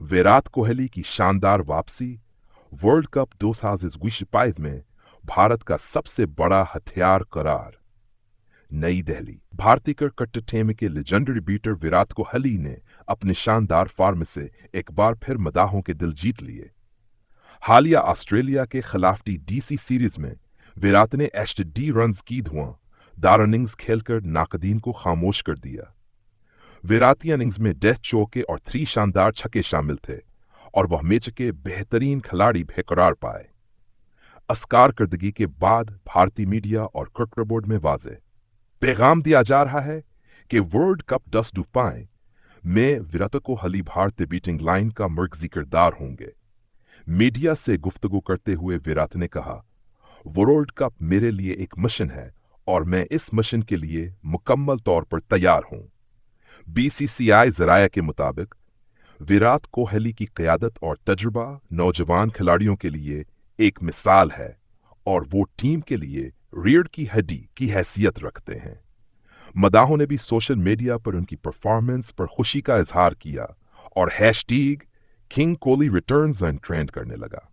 विराट कोहली की शानदार वापसी, वर्ल्ड कप 2025 में भारत का सबसे बड़ा हथियार करार। नई दिल्ली। भारतीय क्रिकेट टीम के लेजेंडरी बीटर विराट कोहली ने अपने शानदार फॉर्म से एक बार फिर मदाहों के दिल जीत लिए। हालिया ऑस्ट्रेलिया के खिलाफ डीसी सीरीज में विराट ने 80 रन्स की धुआंधार इनिंग्स खेलकर नाकदीन को खामोश कर दिया। विराट इनिंग्स में डेथ चौके और 3 शानदार छक्के शामिल थे और वह मैच के बेहतरीन खिलाड़ी भी करार पाए। इस कारकर्दगी के बाद भारतीय मीडिया और क्रिकेट बोर्ड में वाज़ेह पैगाम दिया जा रहा है कि वर्ल्ड कप 2025 में विराट कोहली भारतीय बीटिंग लाइन का मरकजी किरदार होंगे। मीडिया से गुफ्तगू करते हुए विराट ने कहा, वर्ल्ड कप मेरे लिए एक मिशन है और मैं इस मिशन के लिए मुकम्मल तौर पर तैयार हूं। बीसीसीआई ज़राया के मुताबिक विराट कोहली की क़यादत और तजुर्बा नौजवान खिलाड़ियों के लिए एक मिसाल है और वो टीम के लिए रीढ़ की हड्डी की हैसियत रखते हैं। मदाहों ने भी सोशल मीडिया पर उनकी परफॉर्मेंस पर खुशी का इजहार किया और hashtag king Kohli returns trend करने लगा।